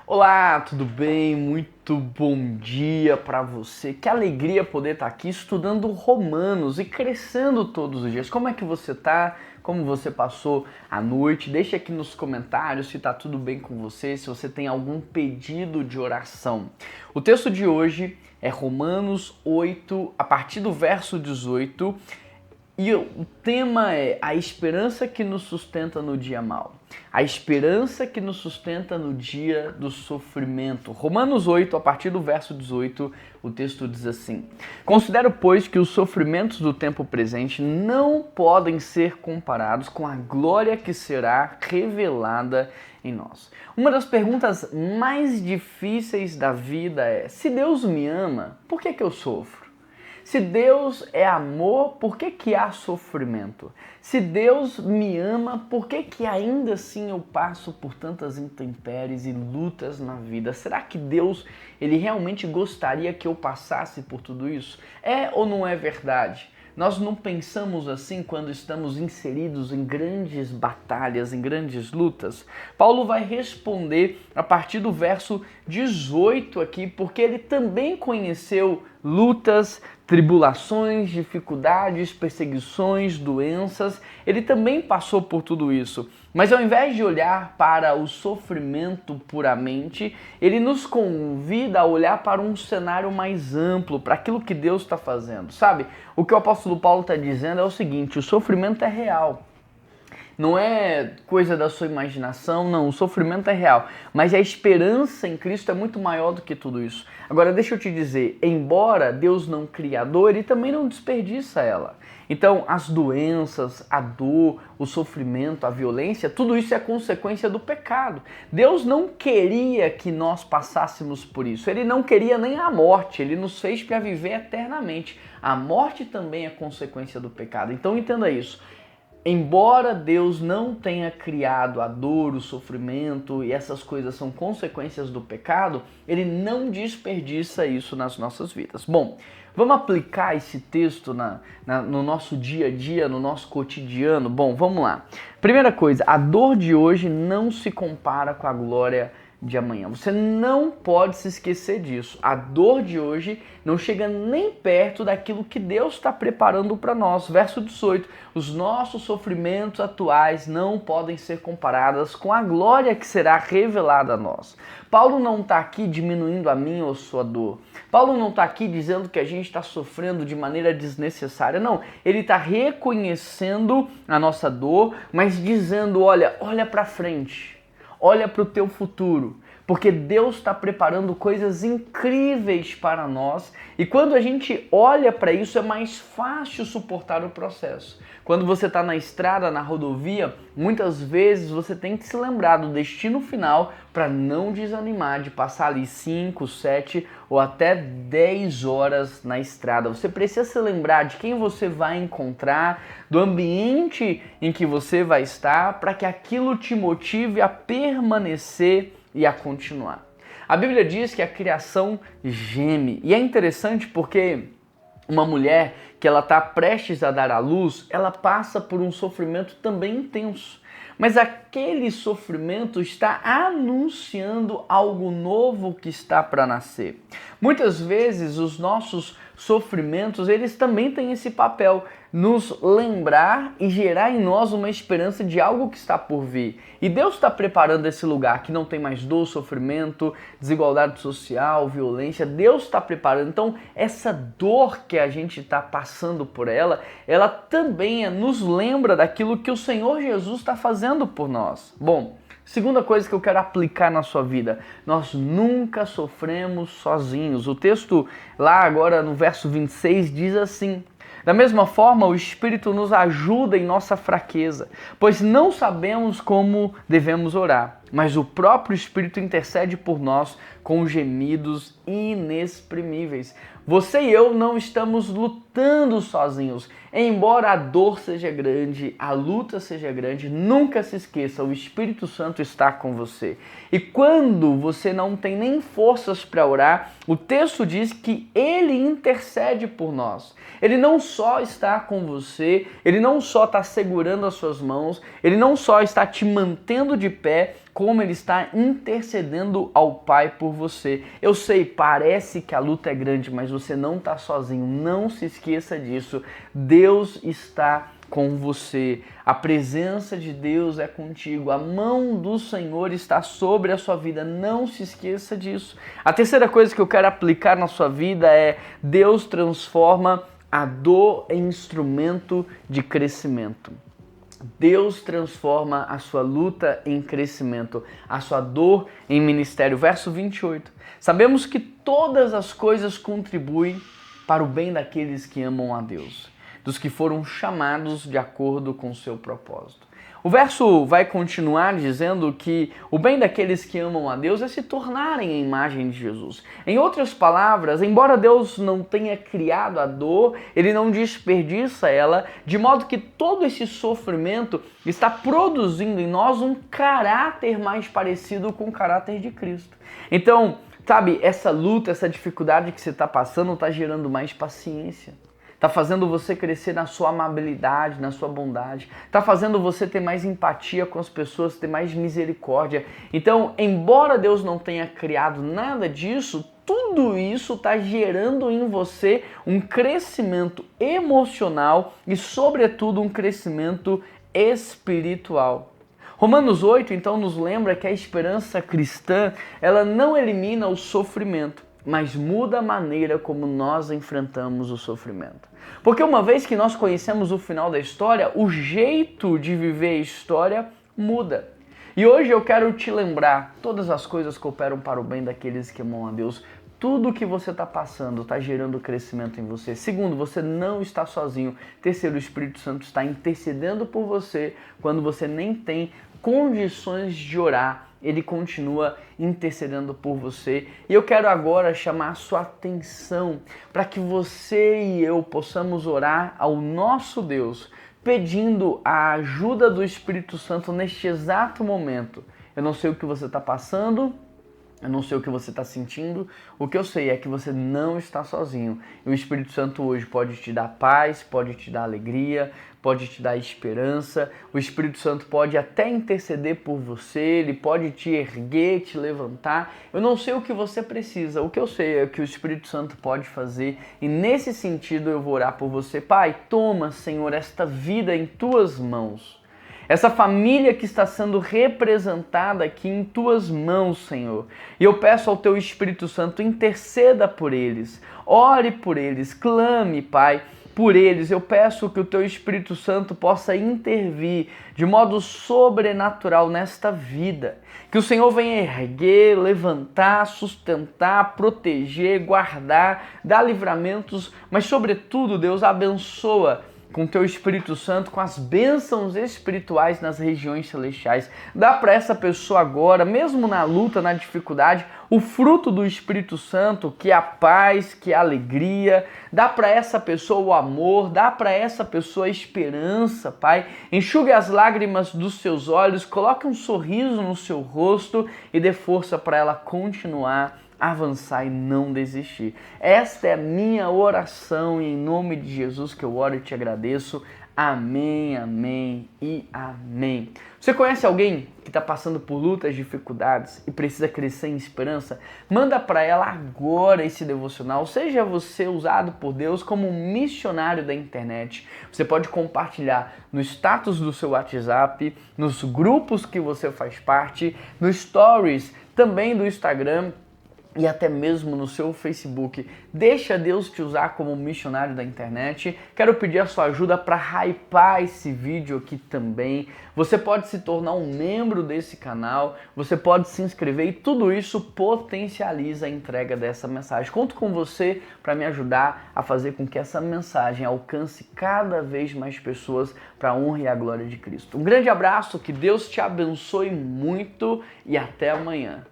Olá, tudo bem? Muito bom dia para você. Que alegria poder estar aqui estudando Romanos e crescendo todos os dias. Como é que você tá? Como você passou a noite? Deixa aqui nos comentários se tá tudo bem com você, se você tem algum pedido de oração. O texto de hoje é Romanos 8, a partir do verso 18. E o tema é a esperança que nos sustenta no dia mau. A esperança que nos sustenta no dia do sofrimento. Romanos 8, a partir do verso 18, o texto diz assim: Considero, pois, que os sofrimentos do tempo presente não podem ser comparados com a glória que será revelada em nós. Uma das perguntas mais difíceis da vida é: se Deus me ama, por que eu sofro? Se Deus é amor, por que há sofrimento? Se Deus me ama, por que ainda assim eu passo por tantas intempéries e lutas na vida? Será que Deus, ele realmente gostaria que eu passasse por tudo isso? É ou não é verdade? Nós não pensamos assim quando estamos inseridos em grandes batalhas, em grandes lutas? Paulo vai responder a partir do verso 18 aqui, porque ele também conheceu lutas, tribulações, dificuldades, perseguições, doenças. Ele também passou por tudo isso. Mas ao invés de olhar para o sofrimento puramente, ele nos convida a olhar para um cenário mais amplo, para aquilo que Deus está fazendo. Sabe? O que o apóstolo Paulo está dizendo é o seguinte: o sofrimento é real. Não é coisa da sua imaginação, não. O sofrimento é real. Mas a esperança em Cristo é muito maior do que tudo isso. Agora, deixa eu te dizer, embora Deus não crie a dor, Ele também não desperdiça ela. Então, as doenças, a dor, o sofrimento, a violência, tudo isso é consequência do pecado. Deus não queria que nós passássemos por isso. Ele não queria nem a morte. Ele nos fez para viver eternamente. A morte também é consequência do pecado. Então, entenda isso. Embora Deus não tenha criado a dor, o sofrimento e essas coisas são consequências do pecado, Ele não desperdiça isso nas nossas vidas. Bom, vamos aplicar esse texto no nosso dia a dia, no nosso cotidiano? Bom, vamos lá. Primeira coisa, a dor de hoje não se compara com a glória de amanhã. Você não pode se esquecer disso. A dor de hoje não chega nem perto daquilo que Deus está preparando para nós. Verso 18. Os nossos sofrimentos atuais não podem ser comparados com a glória que será revelada a nós. Paulo não está aqui diminuindo a minha ou a sua dor. Paulo não está aqui dizendo que a gente está sofrendo de maneira desnecessária. Não, ele está reconhecendo a nossa dor, mas dizendo, olha para frente. Olha para o teu futuro, porque Deus está preparando coisas incríveis para nós e quando a gente olha para isso é mais fácil suportar o processo. Quando você está na estrada, na rodovia, muitas vezes você tem que se lembrar do destino final para não desanimar de passar ali 5, 7 ou até 10 horas na estrada. Você precisa se lembrar de quem você vai encontrar, do ambiente em que você vai estar, para que aquilo te motive a permanecer e a continuar. A Bíblia diz que a criação geme. E é interessante porque uma mulher que ela está prestes a dar à luz, ela passa por um sofrimento também intenso. Mas aquele sofrimento está anunciando algo novo que está para nascer. Muitas vezes os nossos sofrimentos, eles também têm esse papel, nos lembrar e gerar em nós uma esperança de algo que está por vir. E Deus está preparando esse lugar que não tem mais dor, sofrimento, desigualdade social, violência. Deus está preparando. Então, essa dor que a gente está passando por ela também nos lembra daquilo que o Senhor Jesus está fazendo por nós. Bom, segunda coisa que eu quero aplicar na sua vida, nós nunca sofremos sozinhos. O texto lá agora no verso 26 diz assim: da mesma forma, o Espírito nos ajuda em nossa fraqueza, pois não sabemos como devemos orar, mas o próprio Espírito intercede por nós com gemidos inexprimíveis. Você e eu não estamos lutando sozinhos. Embora a dor seja grande, a luta seja grande, nunca se esqueça, o Espírito Santo está com você. E quando você não tem nem forças para orar, o texto diz que Ele intercede por nós. Ele não só está com você, Ele não só está segurando as suas mãos, Ele não só está te mantendo de pé, como Ele está intercedendo ao Pai por você. Eu sei, parece que a luta é grande, mas você não está sozinho. Não se esqueça disso. Deus está com você. A presença de Deus é contigo. A mão do Senhor está sobre a sua vida. Não se esqueça disso. A terceira coisa que eu quero aplicar na sua vida é: Deus transforma a dor em instrumento de crescimento. Deus transforma a sua luta em crescimento, a sua dor em ministério. Verso 28. Sabemos que todas as coisas contribuem para o bem daqueles que amam a Deus, dos que foram chamados de acordo com o seu propósito. O verso vai continuar dizendo que o bem daqueles que amam a Deus é se tornarem a imagem de Jesus. Em outras palavras, embora Deus não tenha criado a dor, Ele não desperdiça ela, de modo que todo esse sofrimento está produzindo em nós um caráter mais parecido com o caráter de Cristo. Então, sabe, essa luta, essa dificuldade que você está passando está gerando mais paciência. Está fazendo você crescer na sua amabilidade, na sua bondade. Está fazendo você ter mais empatia com as pessoas, ter mais misericórdia. Então, embora Deus não tenha criado nada disso, tudo isso está gerando em você um crescimento emocional e, sobretudo, um crescimento espiritual. Romanos 8, então, nos lembra que a esperança cristã, ela não elimina o sofrimento, mas muda a maneira como nós enfrentamos o sofrimento. Porque uma vez que nós conhecemos o final da história, o jeito de viver a história muda. E hoje eu quero te lembrar, todas as coisas cooperam para o bem daqueles que amam a Deus. Tudo que você está passando está gerando crescimento em você. Segundo, você não está sozinho. Terceiro, o Espírito Santo está intercedendo por você quando você nem tem condições de orar. Ele continua intercedendo por você. E eu quero agora chamar a sua atenção para que você e eu possamos orar ao nosso Deus, pedindo a ajuda do Espírito Santo neste exato momento. Eu não sei o que você está passando, eu não sei o que você está sentindo, o que eu sei é que você não está sozinho. E o Espírito Santo hoje pode te dar paz, pode te dar alegria, pode te dar esperança. O Espírito Santo pode até interceder por você, ele pode te erguer, te levantar. Eu não sei o que você precisa, o que eu sei é que o Espírito Santo pode fazer. E nesse sentido eu vou orar por você. Pai, toma, Senhor, esta vida em tuas mãos. Essa família que está sendo representada aqui em tuas mãos, Senhor. E eu peço ao teu Espírito Santo, interceda por eles, ore por eles, clame, Pai, por eles. Eu peço que o teu Espírito Santo possa intervir de modo sobrenatural nesta vida. Que o Senhor venha erguer, levantar, sustentar, proteger, guardar, dar livramentos, mas sobretudo, Deus, abençoa com teu Espírito Santo, com as bênçãos espirituais nas regiões celestiais. Dá para essa pessoa agora, mesmo na luta, na dificuldade, o fruto do Espírito Santo, que é a paz, que é a alegria. Dá para essa pessoa o amor, dá para essa pessoa a esperança, Pai. Enxugue as lágrimas dos seus olhos, coloque um sorriso no seu rosto e dê força para ela continuar avançar e não desistir. Esta é a minha oração e em nome de Jesus que eu oro e te agradeço. Amém, amém e amém. Você conhece alguém que está passando por lutas, dificuldades e precisa crescer em esperança? Manda para ela agora esse devocional. Seja você usado por Deus como um missionário da internet. Você pode compartilhar no status do seu WhatsApp, nos grupos que você faz parte, no Stories também do Instagram, e até mesmo no seu Facebook. Deixa Deus te usar como missionário da internet. Quero pedir a sua ajuda para hypar esse vídeo aqui também. Você pode se tornar um membro desse canal, você pode se inscrever e tudo isso potencializa a entrega dessa mensagem. Conto com você para me ajudar a fazer com que essa mensagem alcance cada vez mais pessoas para a honra e a glória de Cristo. Um grande abraço, que Deus te abençoe muito e até amanhã.